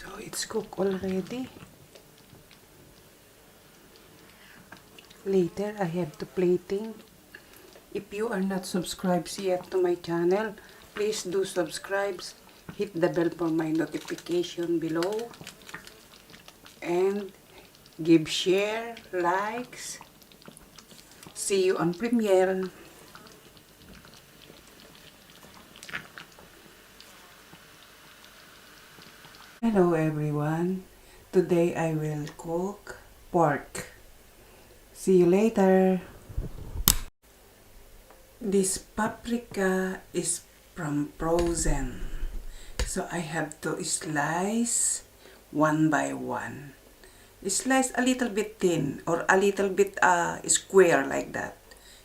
So it's cooked already. Later I have to plating. If you are not subscribed yet to my channel, please do subscribe. Hit the bell for my notification below. And give share, likes. See you on premiere. Hello everyone. Today I will cook pork. See you later. This paprika is from frozen. So I have to slice one by one. Slice a little bit thin or a little bit square like that.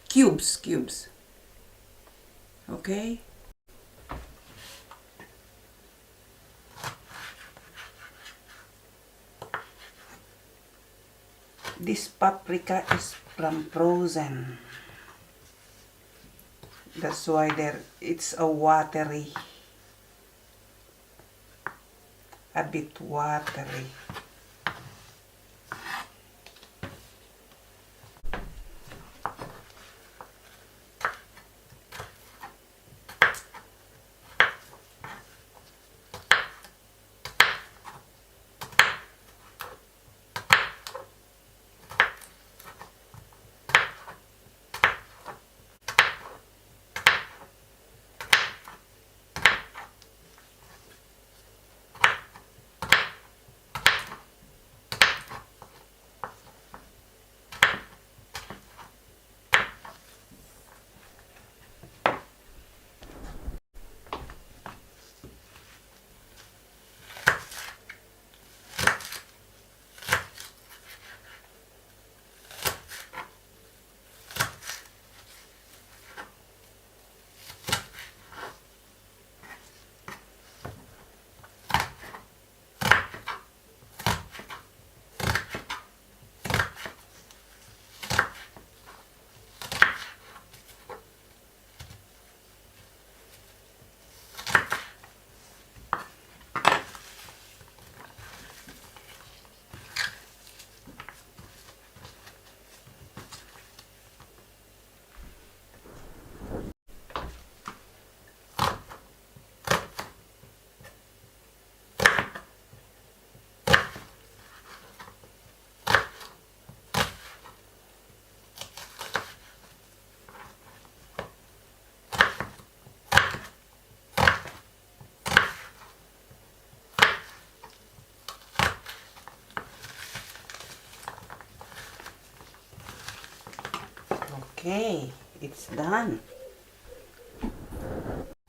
Cubes. Okay? This paprika is from frozen. That's why it's a bit watery. Okay, it's done.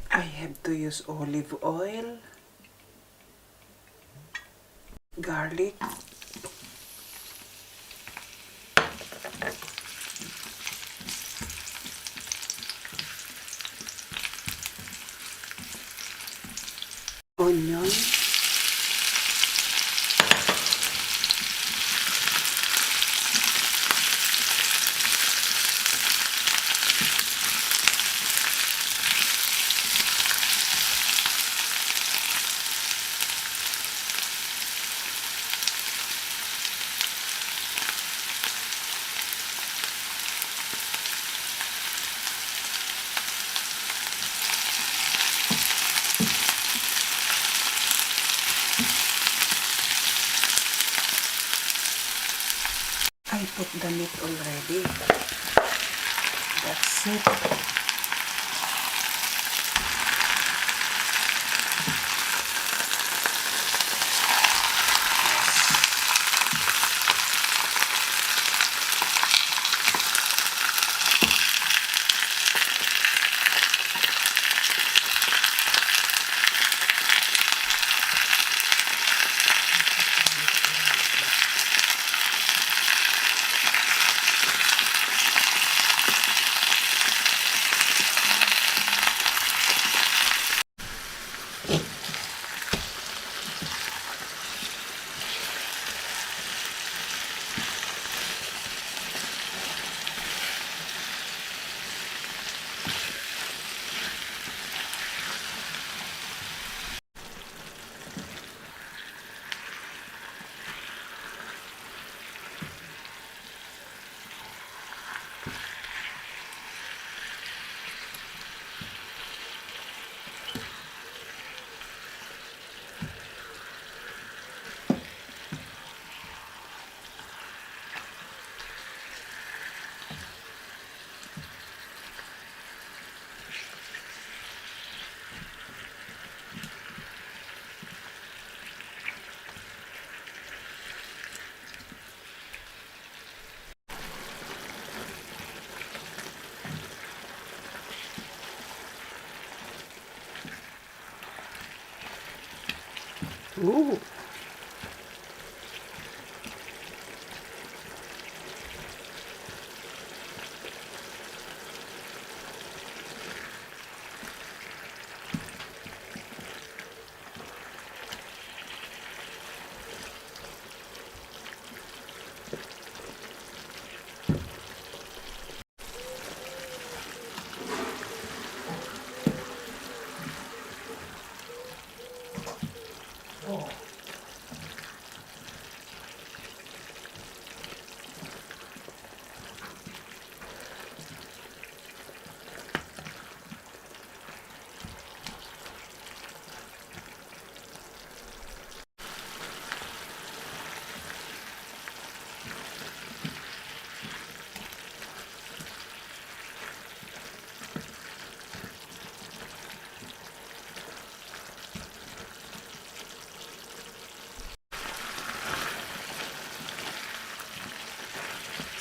I have to use olive oil, garlic, onion, I put the meat already. That's it. Ooh.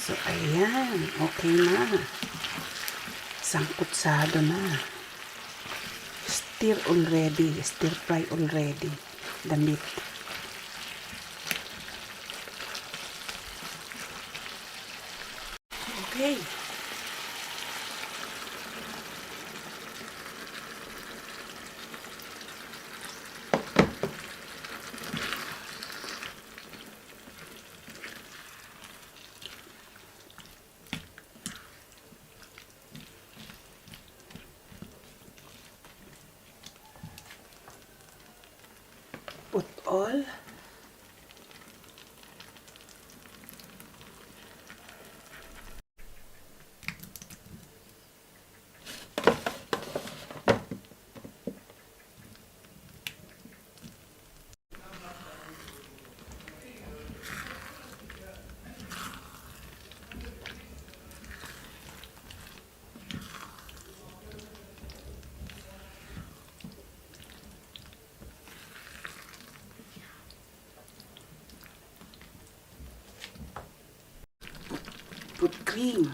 So, ayan. Okay na. Sangkutsado na. Stir already. Stir fry already. The meat. Okay. Put all. Put cream.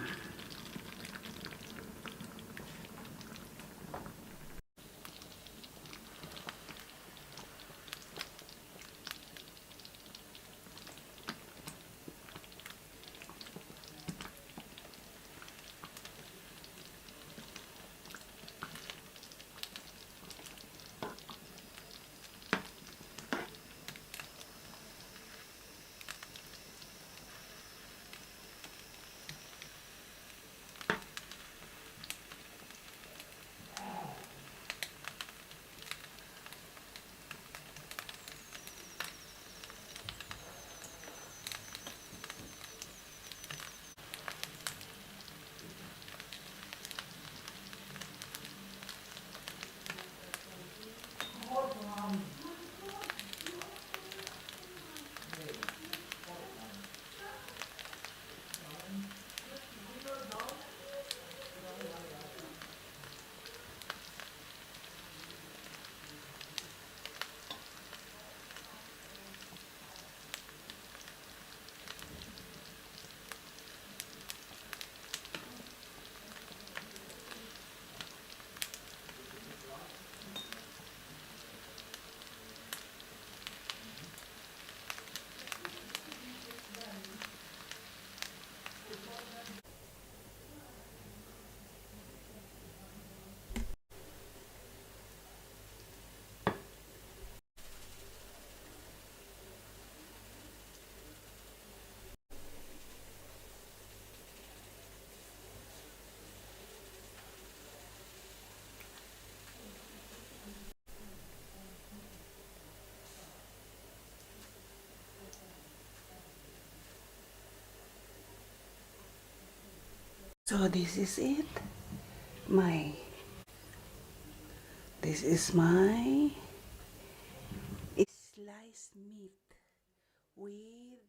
So this is it. This is my sliced meat with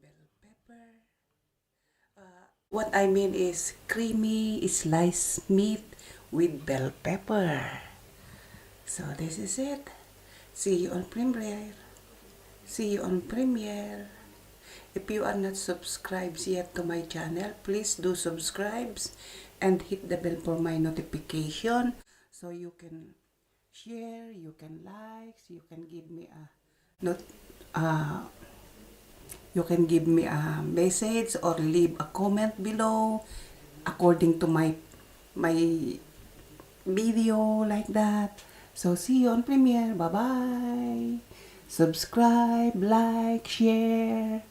bell pepper. What I mean is creamy sliced meat with bell pepper. So this is it. See you on premiere. See you on premiere. If you are not subscribed yet to my channel, please do subscribe and hit the bell for my notification so you can share, you can like, you can give me a not you can give me a message or leave a comment below according to my video like that. So see you on premiere. Bye bye. Subscribe, like, share.